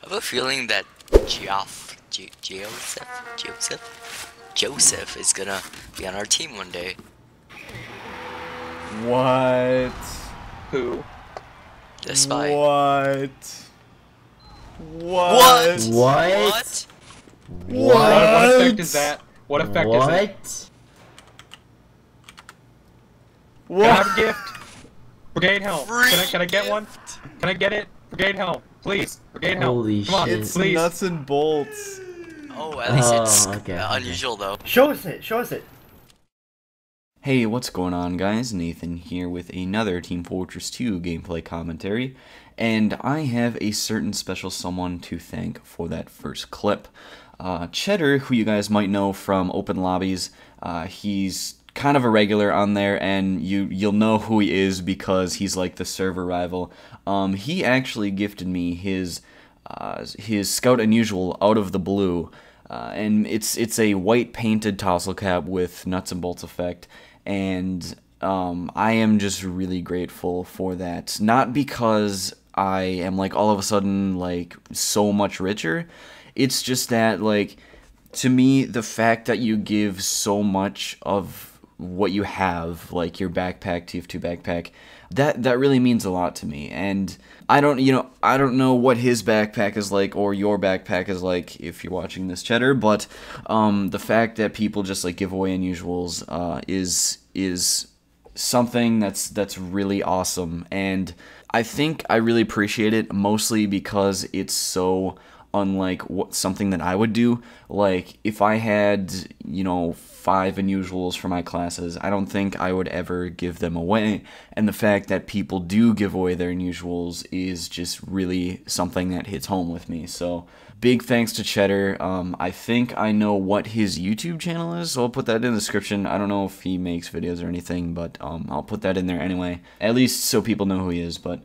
have a feeling that Joseph is gonna be on our team one day. What? Who? The spy. What? What? What? What effect is that? What effect is it? What? Can I have a gift? Brigade helm. Free Can I get one? Can I get it? Brigade helm, please. Brigade helm. Holy Come on, shit. It's please. nuts and bolts. Oh, at least it's okay. unusual though. Show us it. Show us it. Hey, what's going on, guys? Nathan here with another Team Fortress 2 gameplay commentary, and I have a certain special someone to thank for that first clip. Ch3ddar, who you guys might know from Open Lobbies, he's kind of a regular on there, and you'll know who he is because he's like the server rival. He actually gifted me his Scout Unusual out of the blue, and it's a white painted tassel cap with nuts and bolts effect, and I am just really grateful for that. Not because I am like all of a sudden like so much richer. It's just that, like, to me, the fact that you give so much of what you have, like your backpack, TF2 backpack, that really means a lot to me. And I don't know what his backpack is like or your backpack is like if you're watching this, Ch3ddar, but the fact that people just like give away unusuals is something that's really awesome. And I think I really appreciate it mostly because it's so unlike something that I would do. Like, if I had, 5 unusuals for my classes, I don't think I would ever give them away, and the fact that people do give away their unusuals is just really something that hits home with me. So, big thanks to Ch3ddar. I think I know what his YouTube channel is, so I'll put that in the description. I don't know if he makes videos or anything, but I'll put that in there anyway, at least so people know who he is. But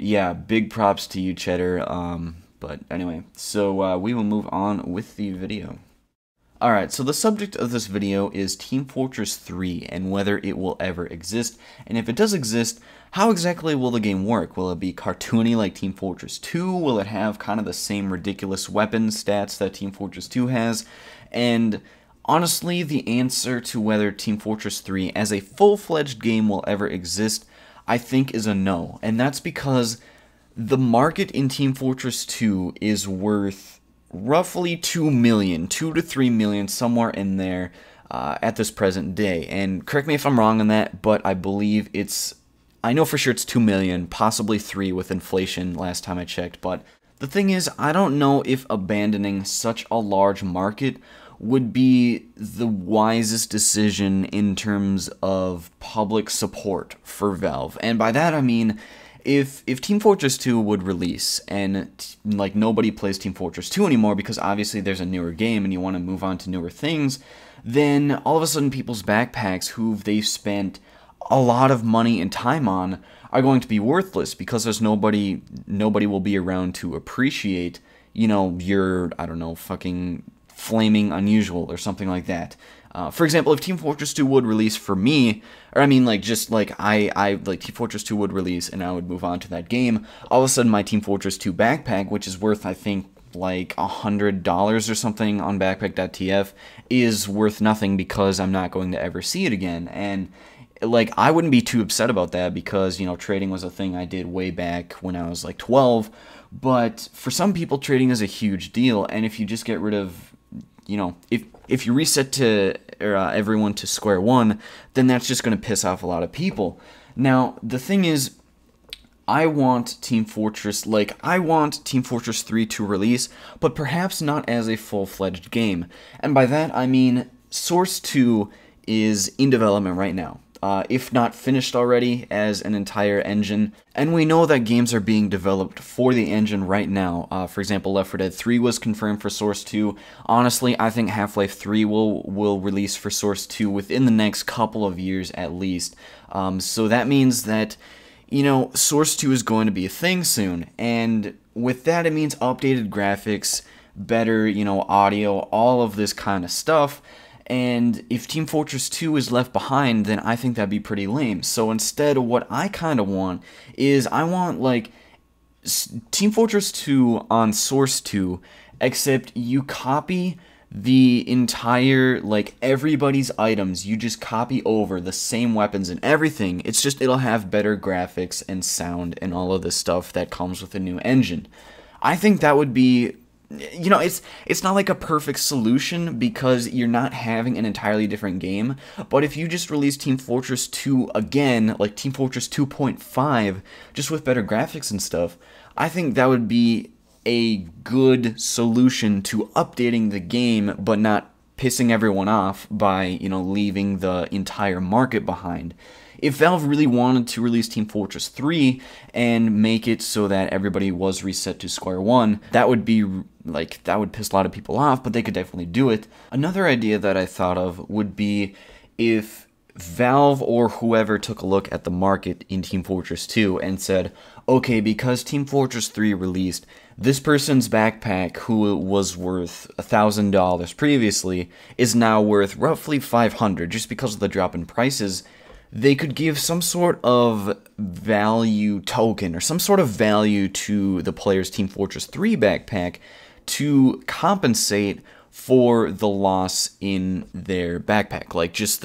yeah, big props to you, Ch3ddar. But anyway, so we will move on with the video. Alright, so the subject of this video is Team Fortress 3 and whether it will ever exist. And if it does exist, how exactly will the game work? Will it be cartoony like Team Fortress 2? Will it have kind of the same ridiculous weapon stats that Team Fortress 2 has? And honestly, the answer to whether Team Fortress 3 as a full-fledged game will ever exist, I think is a no. And that's because the market in Team Fortress 2 is worth roughly 2 million, 2 to 3 million, somewhere in there at this present day. And correct me if I'm wrong on that, but I believe I know for sure it's 2 million, possibly 3 with inflation last time I checked. But the thing is, I don't know if abandoning such a large market would be the wisest decision in terms of public support for Valve. And by that I mean, if Team Fortress 2 would release and like nobody plays Team Fortress 2 anymore because obviously there's a newer game and you want to move on to newer things, then all of a sudden people's backpacks who they've spent a lot of money and time on are going to be worthless because there's nobody will be around to appreciate, your, I don't know, fucking flaming unusual or something like that. For example, if Team Fortress 2 would release for me, or I mean like just like I like Team Fortress 2 would release and I would move on to that game, all of a sudden my Team Fortress 2 backpack, which is worth I think like $100 or something on backpack.tf, is worth nothing because I'm not going to ever see it again. And like, I wouldn't be too upset about that because, trading was a thing I did way back when I was like 12, but for some people trading is a huge deal, and if you just get rid of, if you reset to everyone to square one, then that's just going to piss off a lot of people. Now, the thing is, I want Team Fortress 3 to release, but perhaps not as a full-fledged game. And by that, I mean Source 2 is in development right now. If not finished already as an entire engine. And we know that games are being developed for the engine right now. For example, Left 4 Dead 3 was confirmed for Source 2. Honestly, I think Half-Life 3 will release for Source 2 within the next couple of years at least. So that means that, Source 2 is going to be a thing soon. And with that, it means updated graphics, better, audio, all of this kind of stuff. And if Team Fortress 2 is left behind, then I think that'd be pretty lame. So instead, what I kind of want is I want, like, Team Fortress 2 on Source 2, except you copy the entire, like, everybody's items. You just copy over the same weapons and everything. It's just, it'll have better graphics and sound and all of the stuff that comes with a new engine. I think that would be, you know, it's not like a perfect solution because you're not having an entirely different game, but if you just release Team Fortress 2 again, like Team Fortress 2.5, just with better graphics and stuff, I think that would be a good solution to updating the game, but not pissing everyone off by, you know, leaving the entire market behind. If Valve really wanted to release Team Fortress 3 and make it so that everybody was reset to square one, that would be, like, that would piss a lot of people off, but they could definitely do it. Another idea that I thought of would be if Valve or whoever took a look at the market in Team Fortress 2 and said, okay, because Team Fortress 3 released, this person's backpack, who was worth $1,000 previously, is now worth roughly $500 just because of the drop in prices. They could give some sort of value token or some sort of value to the player's Team Fortress 3 backpack to compensate for the loss in their backpack. Like, just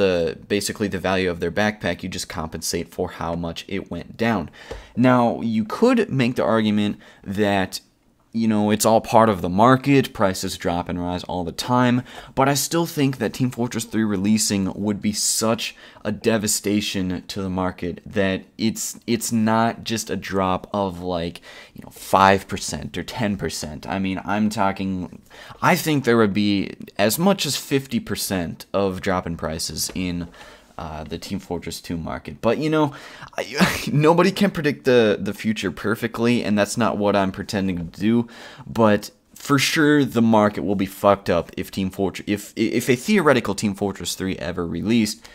basically the value of their backpack, you just compensate for how much it went down. Now, you could make the argument that, you know, it's all part of the market, prices drop and rise all the time, but I still think that Team Fortress 3 releasing would be such a devastation to the market that it's not just a drop of, like, you know, 5% or 10%. I mean, I think there would be as much as 50% of drop in prices in the Team Fortress 2 market. But, you know, nobody can predict the future perfectly, and that's not what I'm pretending to do, but for sure the market will be fucked up if if a theoretical Team Fortress 3 ever released.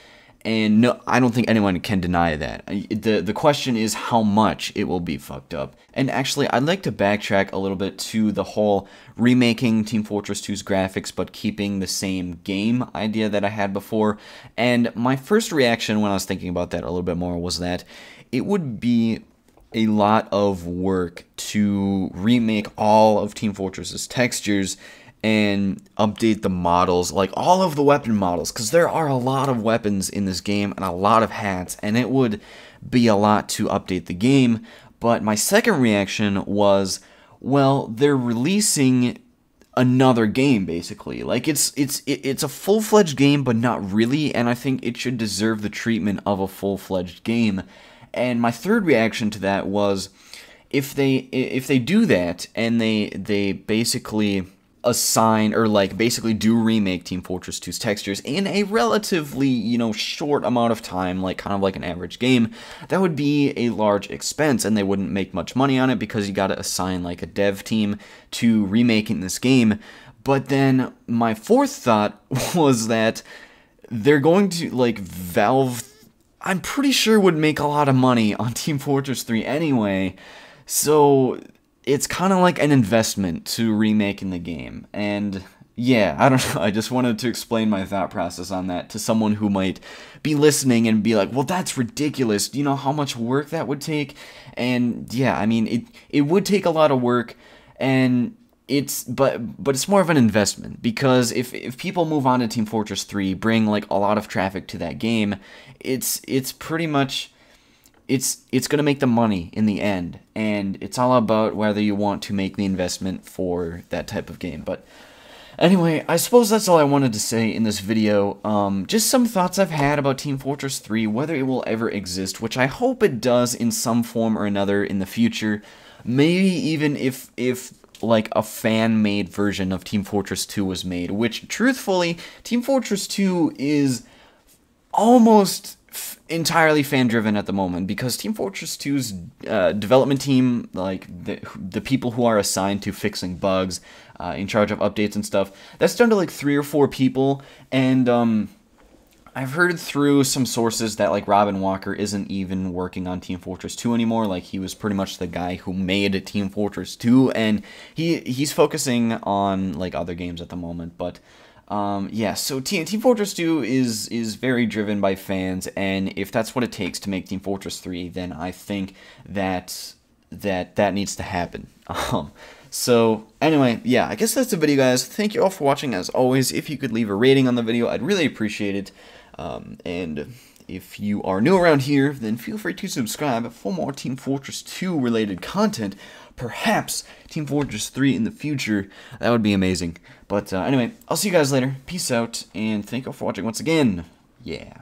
And no, I don't think anyone can deny that. The question is how much it will be fucked up. And actually, I'd like to backtrack a little bit to the whole remaking Team Fortress 2's graphics but keeping the same game idea that I had before. And my first reaction when I was thinking about that a little bit more was that it would be a lot of work to remake all of Team Fortress's textures and update the models, like all of the weapon models, because there are a lot of weapons in this game and a lot of hats, and it would be a lot to update the game. But my second reaction was, well, they're releasing another game, basically. Like, it's a full-fledged game, but not really, and I think it should deserve the treatment of a full-fledged game. And my third reaction to that was, if they do that and they basically assign, or like basically do remake Team Fortress 2's textures in a relatively, you know, short amount of time, like kind of like an average game, that would be a large expense and they wouldn't make much money on it because you got to assign like a dev team to remaking this game. But then my fourth thought was that they're going to, like, Valve, I'm pretty sure would make a lot of money on Team Fortress 3 anyway, so it's kind of like an investment to remaking the game. And yeah, I don't know, I just wanted to explain my thought process on that to someone who might be listening and be like, well, that's ridiculous, do you know how much work that would take? And yeah, I mean, it would take a lot of work, and but it's more of an investment, because if people move on to Team Fortress 3, bring like a lot of traffic to that game, it's pretty much, it's going to make the money in the end, and it's all about whether you want to make the investment for that type of game. But anyway, I suppose that's all I wanted to say in this video. Just some thoughts I've had about Team Fortress 3, whether it will ever exist, which I hope it does in some form or another in the future. Maybe even if like a fan-made version of Team Fortress 2 was made, which truthfully, Team Fortress 2 is almost entirely fan-driven at the moment, because Team Fortress 2's development team, like the people who are assigned to fixing bugs, in charge of updates and stuff, that's down to like 3 or 4 people, and I've heard through some sources that like Robin Walker isn't even working on Team Fortress 2 anymore. Like, he was pretty much the guy who made Team Fortress 2, and he's focusing on like other games at the moment. But yeah, so Team Fortress 2 is very driven by fans, and if that's what it takes to make Team Fortress 3, then I think that that needs to happen. So anyway, yeah, I guess that's the video, guys. Thank you all for watching. As always, if you could leave a rating on the video, I'd really appreciate it. And if you are new around here, then feel free to subscribe for more Team Fortress 2 related content. Perhaps Team Fortress 3 in the future. That would be amazing. But anyway, I'll see you guys later. Peace out, and thank you all for watching once again. Yeah.